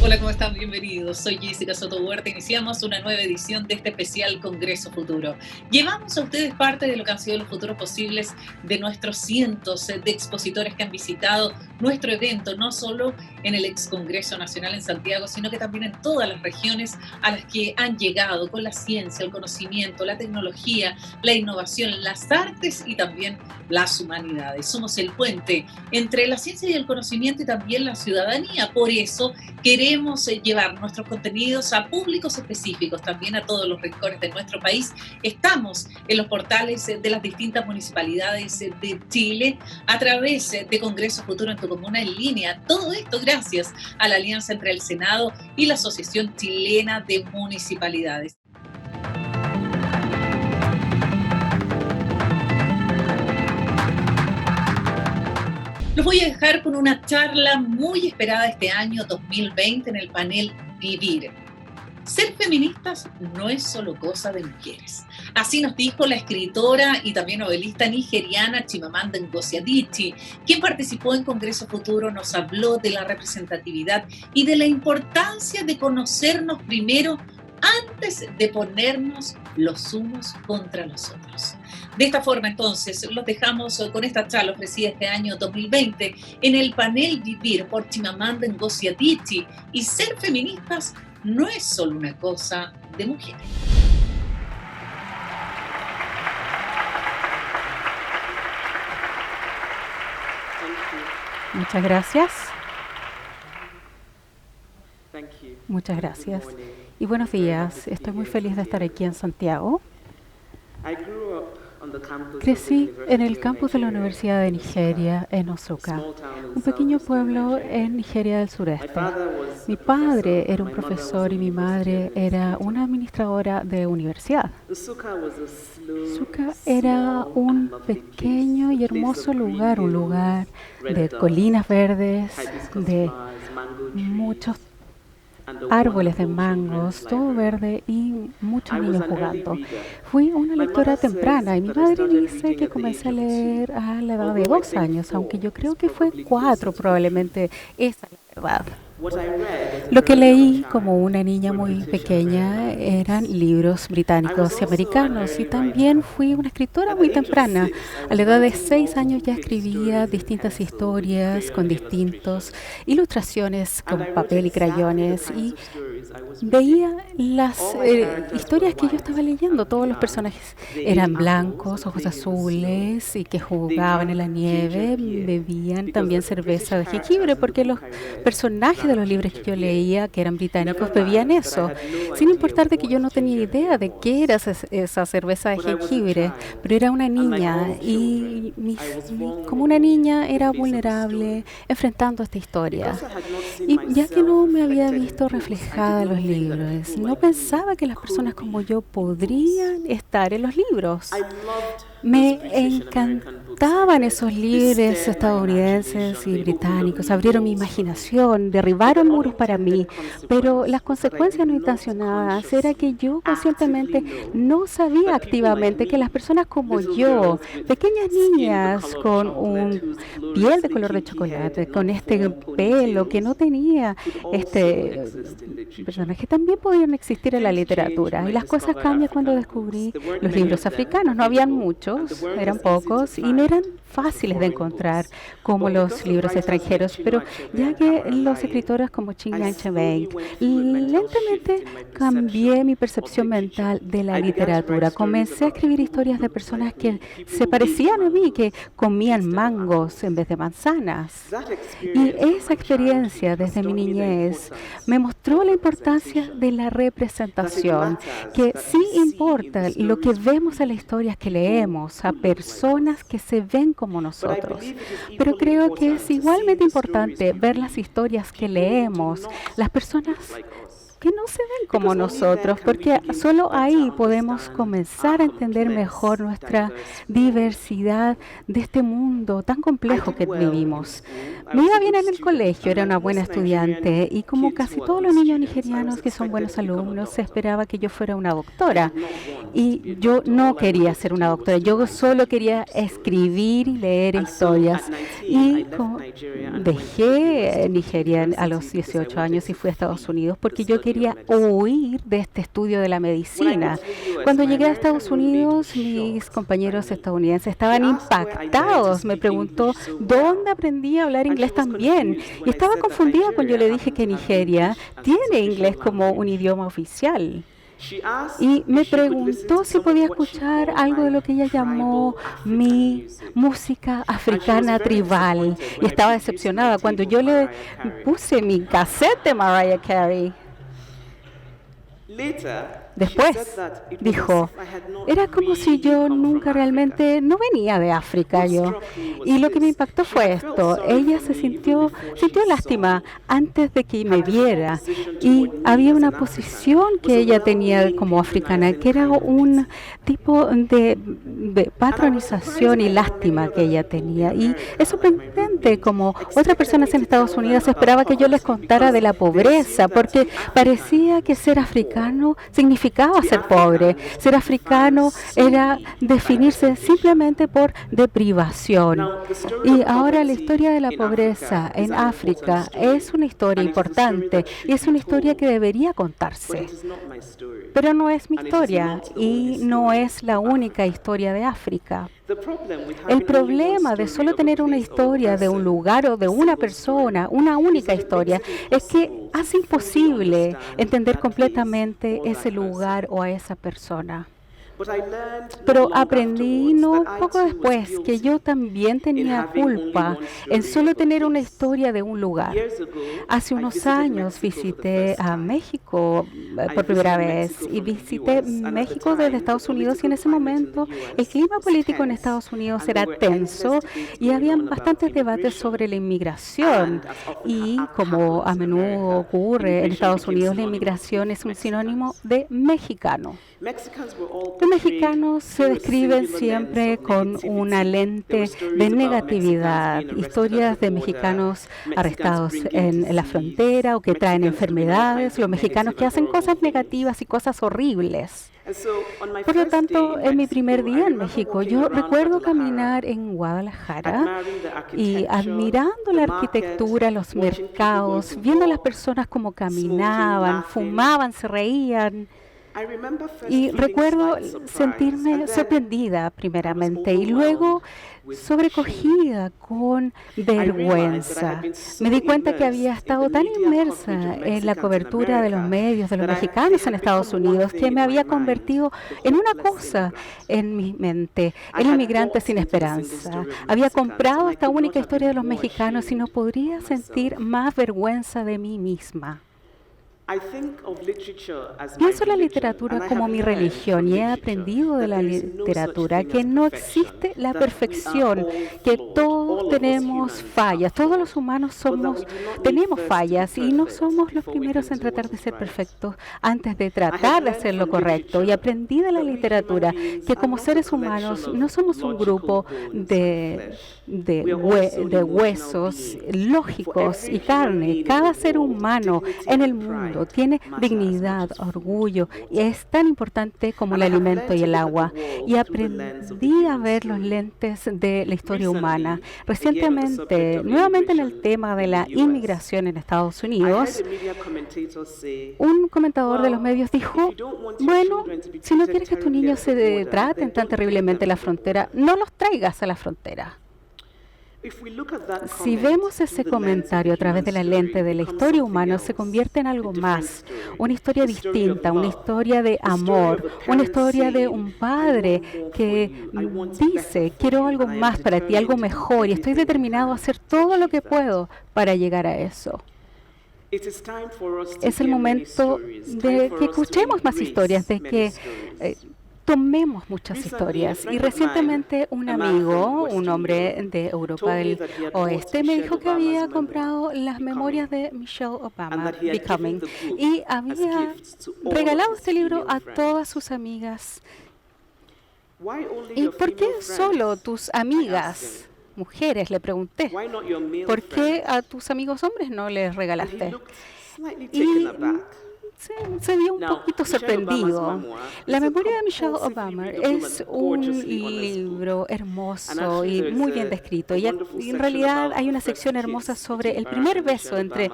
Hola, ¿cómo están? Bienvenidos. Soy Jessica Soto Huerta. Iniciamos una nueva edición de este especial Congreso Futuro. Llevamos a ustedes parte de lo que han sido los futuros posibles de nuestros cientos de expositores que han visitado nuestro evento, no solo en el ex Congreso Nacional en Santiago, sino que también en todas las regiones a las que han llegado con la ciencia, el conocimiento, la tecnología, la innovación, las artes y también las humanidades. Somos el puente entre la ciencia y el conocimiento y también la ciudadanía. Por eso queremos llevar nuestros contenidos a públicos específicos, también a todos los rincones de nuestro país. Estamos en los portales de las distintas municipalidades de Chile a través de Congreso Futuro en tu Comuna en línea. Todo esto gracias a la alianza entre el Senado y la Asociación Chilena de Municipalidades. Los voy a dejar con una charla muy esperada este año 2020 en el panel Vivir. Ser feministas no es solo cosa de mujeres. Así nos dijo la escritora y también novelista nigeriana Chimamanda Ngozi Adichie, quien participó en Congreso Futuro, nos habló de la representatividad y de la importancia de conocernos primero antes de ponernos los unos contra los otros. De esta forma, entonces, los dejamos con esta charla ofrecida este año 2020 en el panel Vivir por Chimamanda Ngozi Adichie. Y ser feministas no es solo una cosa de mujeres. Muchas gracias. Muchas gracias. Y buenos días. Estoy muy feliz de estar aquí en Santiago. Crecí en el campus de la Universidad de Nigeria, en Nsukka, un pequeño pueblo en Nigeria del sureste. Mi padre era un profesor y mi madre era una administradora de universidad. Nsukka era un pequeño y hermoso lugar, un lugar de colinas verdes, de muchos árboles de mangos, todo verde y muchos niños jugando. Fui una lectora temprana y mi madre dice que comencé a leer a la edad de 2 años, aunque yo creo que fue 4 probablemente, esa es la verdad. Lo que leí como una niña muy pequeña eran libros británicos y americanos y también fui una escritora muy temprana. A la edad de 6 años ya escribía distintas historias con distintas ilustraciones con papel y crayones y veía las historias que yo estaba leyendo. Todos los personajes eran blancos, ojos azules y que jugaban en la nieve, bebían también cerveza de jengibre porque los personajes de los libros que yo leía, que eran británicos, bebían eso, sin importar de que yo no tenía idea de qué era esa cerveza de jengibre, pero era una niña y como una niña era vulnerable enfrentando esta historia. Y ya que no me había visto reflejada en los libros, no pensaba que las personas como yo podrían estar en los libros. Me encantaban esos líderes estadounidenses y británicos, abrieron mi imaginación, derribaron muros para mí, pero las consecuencias no intencionadas era que yo conscientemente no sabía activamente que las personas como yo, pequeñas niñas con un piel de color de chocolate, con este pelo que no tenía este personaje, también podían existir en la literatura. Y las cosas cambian cuando descubrí los libros africanos. No habían muchos, eran pocos y no eran fáciles de encontrar como los libros extranjeros, pero ya que los escritores como Chinua Achebe, lentamente cambié mi percepción mental de la literatura. Comencé a escribir historias de personas que se parecían a mí, que comían mangos en vez de manzanas. Y esa experiencia desde mi niñez me mostró la importancia de la representación, que sí importa lo que vemos en las historias que leemos, a personas que se ven como nosotros. Pero creo que es igualmente importante ver las historias que leemos, las personas que no se ven como nosotros, porque solo ahí podemos comenzar a entender mejor nuestra diversidad de este mundo tan complejo que vivimos. Me iba bien en el colegio, era una buena estudiante y como casi todos los niños nigerianos que son buenos alumnos, se esperaba que yo fuera una doctora. Y yo no quería ser una doctora, yo solo quería escribir y leer historias. Y dejé Nigeria a los 18 años y fui a Estados Unidos porque yo quería huir de este estudio de la medicina. Cuando llegué a Estados Unidos, mis compañeros estadounidenses estaban impactados. Me preguntó dónde aprendí a hablar inglés tan bien. Y estaba confundida cuando yo le dije que Nigeria tiene inglés como un idioma oficial. Y me preguntó si podía escuchar algo de lo que ella llamó mi música africana tribal. Y estaba decepcionada cuando yo le puse mi cassette de Mariah Carey. Después dijo, era como si yo nunca realmente no venía de África yo. Y lo que me impactó fue esto. Ella sintió lástima antes de que me viera. Y había una posición que ella tenía como africana, que era un tipo de patronización y lástima que ella tenía. Y es sorprendente como otras personas en Estados Unidos esperaba que yo les contara de la pobreza, porque parecía que ser africano significaba ser pobre. Ser africano era definirse simplemente por deprivación. Y ahora la historia de la pobreza en África es una historia importante y es una historia que debería contarse. Pero no es mi historia y no es la única historia de África. El problema de solo tener una historia de un lugar o de una persona, una única historia, es que hace imposible entender completamente ese lugar o a esa persona. Pero aprendí poco después que yo también tenía culpa en solo tener una historia de un lugar. Hace unos años visité a México por primera vez y visité México desde Estados Unidos y en ese momento el clima político en Estados Unidos era tenso y había bastantes debates sobre la inmigración y como a menudo ocurre en Estados Unidos, la inmigración es un sinónimo de mexicano. Los mexicanos se describen siempre con una lente de negatividad. Historias de mexicanos arrestados en la frontera o que traen enfermedades, los mexicanos que hacen cosas negativas y cosas horribles. Por lo tanto, en mi primer día en México, yo recuerdo caminar en Guadalajara y admirando la arquitectura, los mercados, viendo a las personas cómo caminaban, fumaban, se reían. Y recuerdo sentirme sorprendida primeramente y luego sobrecogida con vergüenza. Me di cuenta que había estado tan inmersa en la cobertura de los medios de los mexicanos en Estados Unidos que me había convertido en una cosa en mi mente, el inmigrante sin esperanza. Había comprado esta única historia de los mexicanos y no podría sentir más vergüenza de mí misma. Pienso en la literatura como mi religión y he aprendido de la literatura que no existe la perfección, que todos tenemos fallas, todos los humanos tenemos fallas y no somos los primeros en tratar de ser perfectos antes de tratar de hacer lo correcto. Y aprendí de la literatura que como seres humanos no somos un grupo de huesos lógicos y carne. Cada ser humano en el mundo tiene dignidad, orgullo, y es tan importante como el alimento y el agua. Y aprendí a ver los lentes de la historia humana. Recientemente, nuevamente en el tema de la inmigración en Estados Unidos, un comentador de los medios dijo, bueno, si no quieres que tus niños se traten tan terriblemente en la frontera, no los traigas a la frontera. Si vemos ese comentario a través de la lente de la historia humana, se convierte en algo más, una historia distinta, una historia de amor, una historia de un padre que dice, quiero algo más para ti, algo mejor, y estoy determinado a hacer todo lo que puedo para llegar a eso. Es el momento de que escuchemos más historias, de que tomemos muchas historias. Y recientemente un amigo, un hombre de Europa del Oeste, me dijo que había comprado las memorias de Michelle Obama, Becoming, y había regalado este libro a todas sus amigas. ¿Y por qué solo tus amigas mujeres? Le pregunté. ¿Por qué a tus amigos hombres no les regalaste? Y se vio un poquito sorprendido. La memoria de Michelle Obama es un libro hermoso y muy bien descrito. Y en realidad hay una sección hermosa sobre el primer beso entre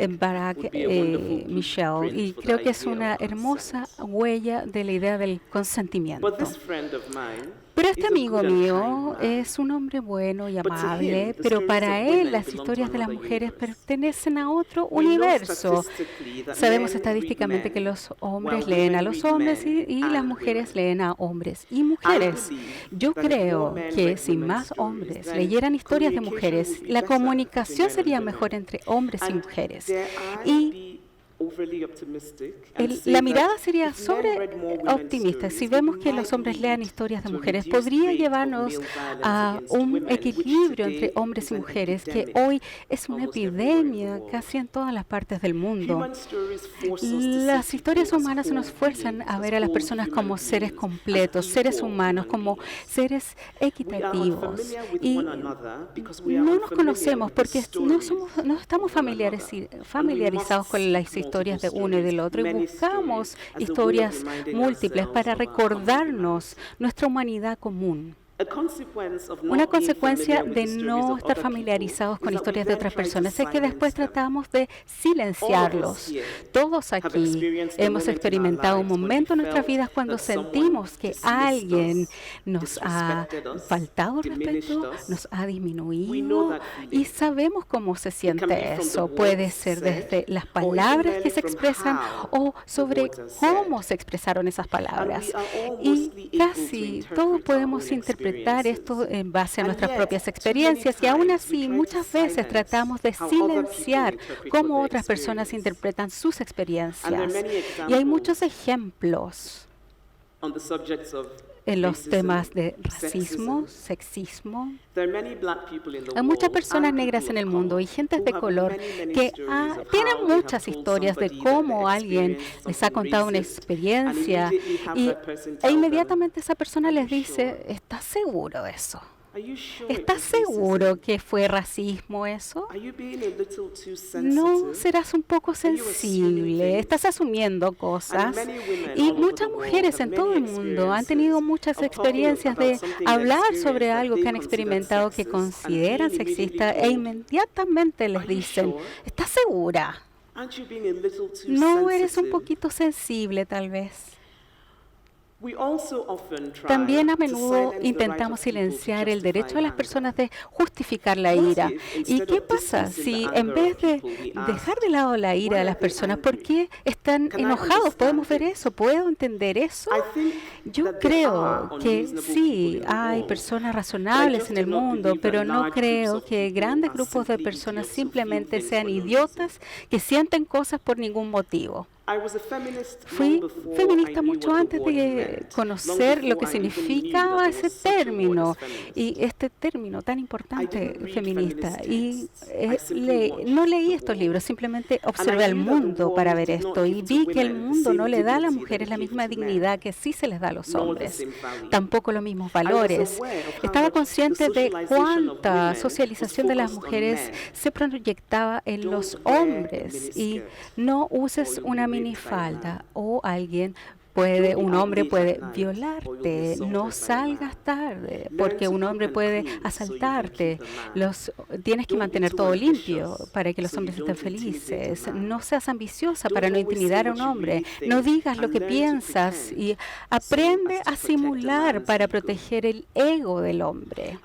Barack y Michelle. Y creo que es una hermosa huella de la idea del consentimiento. Pero este amigo mío es un hombre bueno y amable, pero para él las historias de las mujeres pertenecen a otro universo. Sabemos estadísticamente que los hombres leen a los hombres y las mujeres leen a hombres y mujeres. Yo creo que si más hombres leyeran historias de mujeres, la comunicación sería mejor entre hombres y mujeres. Y la mirada sería sobre optimista. Si vemos que los hombres lean historias de mujeres, podría llevarnos a un equilibrio entre hombres y mujeres, que hoy es una epidemia casi en todas las partes del mundo. Las historias humanas nos fuerzan a ver a las personas como seres completos, seres humanos, como seres equitativos. Y no nos conocemos porque no estamos familiarizados con las historias de uno y del otro, y buscamos historias múltiples para recordarnos nuestra humanidad común. Una consecuencia de no estar familiarizados con historias de otras personas es que después tratamos de silenciarlos. Todos aquí hemos experimentado un momento en nuestras vidas cuando sentimos que alguien nos ha faltado respeto, nos ha disminuido, y sabemos cómo se siente eso. Puede ser desde las palabras que se expresan o sobre cómo se expresaron esas palabras. Y casi todos podemos interpretar esto en base a nuestras propias experiencias, y aún así muchas veces tratamos de silenciar cómo otras personas interpretan sus experiencias. Y hay muchos ejemplos en los temas de racismo, sexismo. Hay muchas personas negras en el mundo y gentes de color que tienen muchas historias de cómo alguien les ha contado una experiencia e inmediatamente esa persona les dice: ¿estás seguro de eso? ¿Estás seguro que fue racismo eso? ¿No serás un poco sensible? Estás asumiendo cosas. Y muchas mujeres en todo el mundo han tenido muchas experiencias de hablar sobre algo que han experimentado que consideran sexista, e inmediatamente les dicen: ¿estás segura? ¿No eres un poquito sensible tal vez? También a menudo intentamos silenciar el derecho de las personas de justificar la ira. ¿Y qué pasa si en vez de dejar de lado la ira de las personas, por qué están enojados? ¿Podemos ver eso? ¿Puedo entender eso? Yo creo que sí, hay personas razonables en el mundo, pero no creo que grandes grupos de personas simplemente sean idiotas que sienten cosas por ningún motivo. Fui feminista mucho antes de conocer lo que significaba ese término, y este término tan importante, feminista. Y no leí estos libros, simplemente observé al mundo para ver esto, y vi que el mundo no le da a las mujeres la misma dignidad que sí se les da a los hombres, tampoco los mismos valores. Estaba consciente de cuánta socialización de las mujeres se proyectaba en los hombres, y no uses una minifalda o un hombre puede violarte, no salgas tarde, porque un hombre puede asaltarte. Tienes que mantener todo limpio para que los hombres estén felices. No seas ambiciosa para no intimidar a un hombre. No digas lo que piensas, y aprende a simular para proteger el ego del hombre.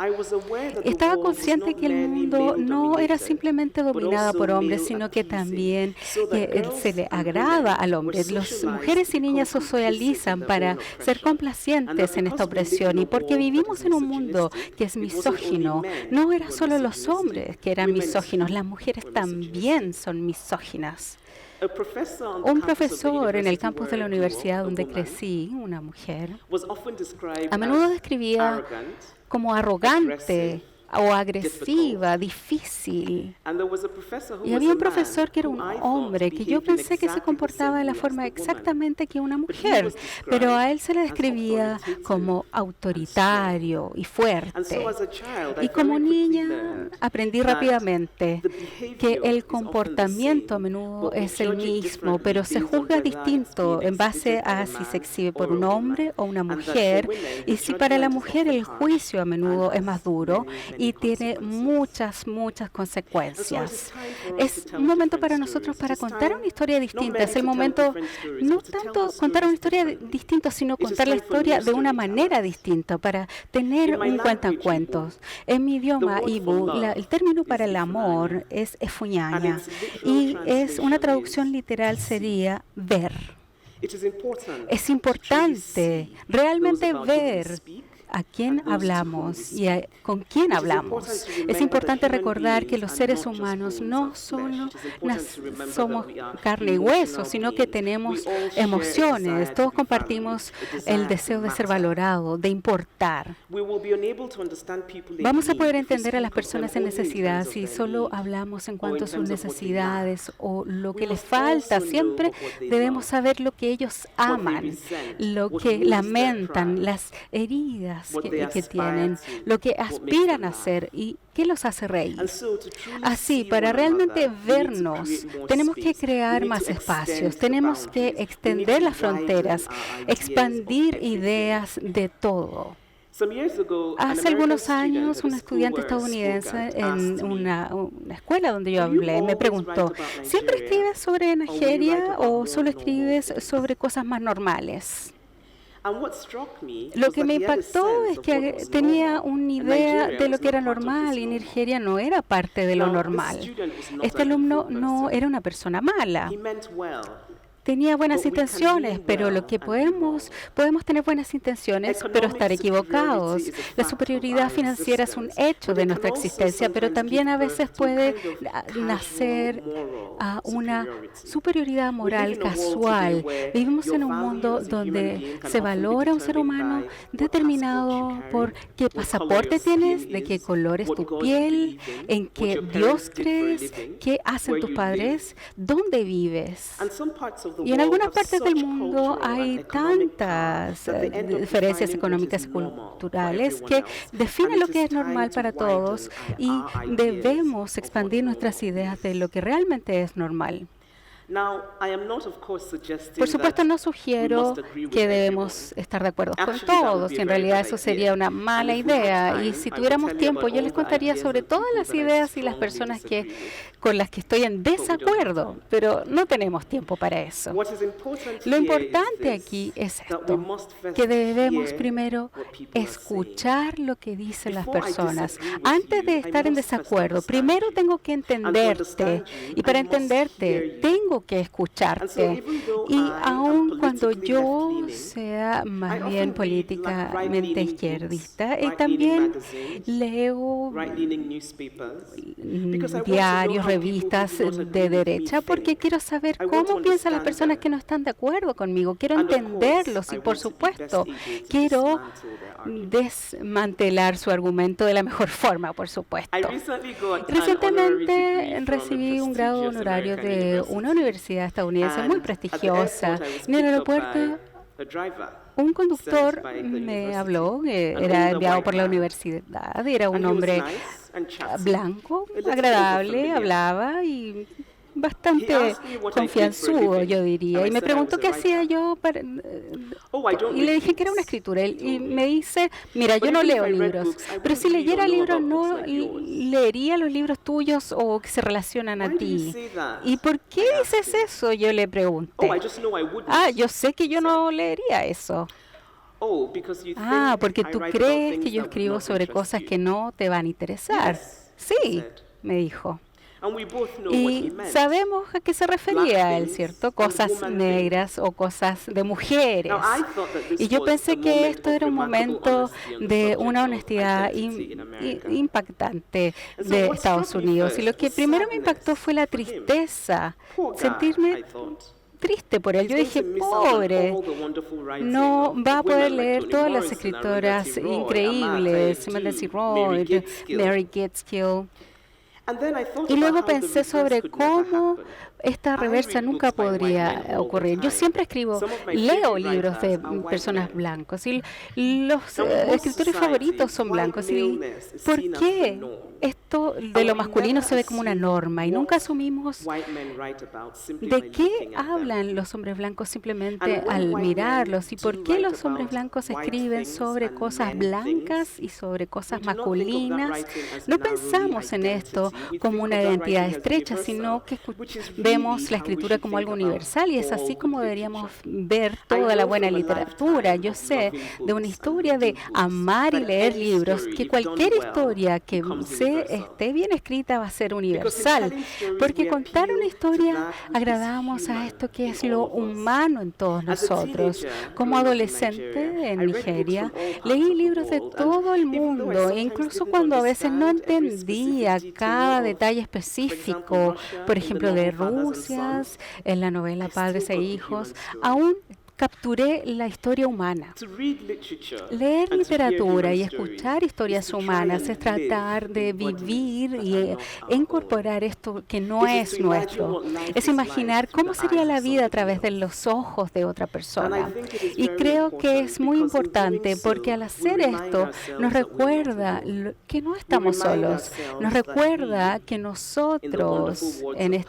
Estaba consciente que el mundo no era simplemente dominado por hombres, sino que también se le agrada al hombre. Las mujeres y niñas socializan para ser complacientes en esta opresión, y porque vivimos en un mundo que es misógino. No eran solo los hombres que eran misóginos, las mujeres también son misóginas. Un profesor en el campus de la universidad donde crecí, una mujer, a menudo describía como arrogante o agresiva, difícil. Y había un profesor que era un hombre que yo pensé que se comportaba de la forma exactamente que una mujer, pero a él se le describía como autoritario y fuerte. Y como niña aprendí rápidamente que el comportamiento a menudo es el mismo, pero se juzga distinto en base a si se exhibe por un hombre o una mujer. Y si para la mujer el juicio a menudo es más duro y tiene muchas consecuencias. Es un momento para nosotros para contar una historia distinta. Es el momento no tanto contar una historia distinta, sino contar la historia de una manera distinta, para tener un cuentacuentos. En mi idioma Ibu, el término para el amor es efuñaña y es una traducción literal sería ver. Es importante realmente ver a quién hablamos y con quién hablamos. Es importante recordar que los seres humanos no solo somos carne y hueso, sino que tenemos emociones. Todos compartimos el deseo de ser valorado, de importar. Vamos a poder entender a las personas en necesidad si solo hablamos en cuanto a sus necesidades o lo que les falta. Siempre debemos saber lo que ellos aman, lo que lamentan, las heridas que tienen, lo que aspiran a ser y qué los hace reír. Así, para realmente vernos, tenemos que crear más espacios, tenemos que extender las fronteras, expandir ideas de todo. Hace algunos años, un estudiante estadounidense en una escuela donde yo hablé me preguntó, ¿siempre escribes sobre Nigeria o solo escribes sobre cosas más normales? Lo que me impactó es que tenía una idea de lo que era normal y Nigeria no era parte de lo normal. Este alumno no era una persona mala. Tenía buenas intenciones, pero lo que podemos tener buenas intenciones, pero estar equivocados. La superioridad financiera es un hecho de nuestra existencia, pero también a veces puede nacer a una superioridad moral casual. Vivimos en un mundo donde se valora un ser humano determinado por qué pasaporte tienes, de qué color es tu piel, en qué Dios crees, qué hacen tus padres, dónde vives. Y en algunas partes del mundo hay tantas diferencias económicas y culturales que definen lo que es normal para todos y debemos expandir nuestras ideas de lo que realmente es normal. Por supuesto, no sugiero que debemos estar de acuerdo con todos, y en realidad eso sería una mala idea. Y si tuviéramos tiempo, yo les contaría sobre todas las ideas y las personas con las que estoy en desacuerdo, pero no tenemos tiempo para eso. Lo importante aquí es esto, que debemos primero escuchar lo que dicen las personas. Antes de estar en desacuerdo, primero tengo que entenderte, y para entenderte tengo que escucharte. Y aun cuando yo sea más bien políticamente izquierdista, también leo diarios, revistas de derecha, porque quiero saber cómo piensan las personas que no están de acuerdo conmigo. Quiero entenderlos y, por supuesto, quiero desmantelar su argumento de la mejor forma, por supuesto. Recientemente recibí un grado honorario de una universidad estadounidense muy prestigiosa. En el aeropuerto, un conductor me habló, que era enviado por la universidad, era un hombre blanco, agradable, hablaba y bastante confianzudo, yo diría. Y me preguntó qué hacía yo y le dije que era una escritura. Y me dice, mira, yo no leo libros, pero si leyera libros, no leería los libros tuyos o que se relacionan a ti. ¿Y por qué dices eso? Yo le pregunté. Yo sé que yo no leería eso. Porque tú crees que yo escribo sobre cosas que no te van a interesar. Sí, me dijo. Y sabemos a qué se refería él, ¿cierto? Cosas negras o cosas de mujeres. Y yo pensé que esto era un momento de una honestidad impactante de Estados Unidos. Y lo que primero me impactó fue la tristeza, sentirme triste por él. Yo dije, pobre, no va a poder leer todas las escritoras increíbles, Melanie Royd, Mary Gaitskill. Y luego pensé sobre cómo esta reversa nunca podría ocurrir. Yo siempre leo libros de personas blancas y los escritores favoritos son blancos. ¿Y por qué esto de lo masculino se ve como una norma y nunca asumimos de qué hablan los hombres blancos simplemente al mirarlos? ¿Y por qué los hombres blancos escriben sobre cosas blancas y sobre cosas masculinas? No pensamos en esto como una identidad estrecha, sino que vemos la escritura como algo universal, y es así como deberíamos ver toda la buena literatura. Yo sé de una historia de amar y leer libros, que cualquier historia que esté bien escrita va a ser universal, porque contar una historia agradamos a esto que es lo humano en todos nosotros. Como adolescente en Nigeria, leí libros de todo el mundo, e incluso cuando a veces no entendía cada detalle específico, por ejemplo, de Rusia, en la novela Padres e Hijos, aún capturé la historia humana. Leer literatura y escuchar historias humanas es tratar de vivir y incorporar esto que no es nuestro. Es imaginar cómo sería la vida a través de los ojos de otra persona. Y creo que es muy importante porque al hacer esto nos recuerda que no estamos solos. Nos recuerda que nosotros, en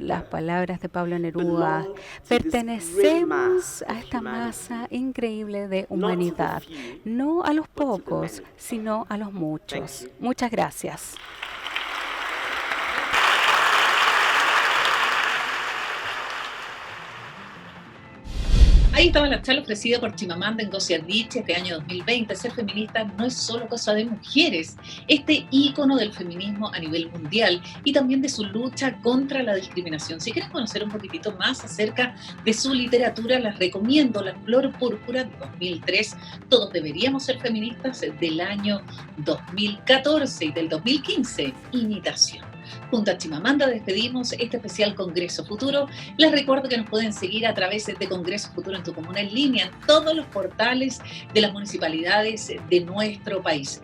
las palabras de Pablo Neruda, pertenecemos a esta masa increíble de humanidad, no a los pocos, sino a los muchos. Muchas gracias. Ahí estaba la charla ofrecida por Chimamanda Ngozi Adichie este año 2020. Ser feminista no es solo cosa de mujeres. Este ícono del feminismo a nivel mundial y también de su lucha contra la discriminación. Si quieren conocer un poquitito más acerca de su literatura, les recomiendo La Flor Púrpura de 2003, Todos deberíamos ser feministas, del año 2014, y del 2015, Imitación. Junto a Chimamanda despedimos este especial Congreso Futuro. Les recuerdo que nos pueden seguir a través de Congreso Futuro en tu Comuna en línea, en todos los portales de las municipalidades de nuestro país.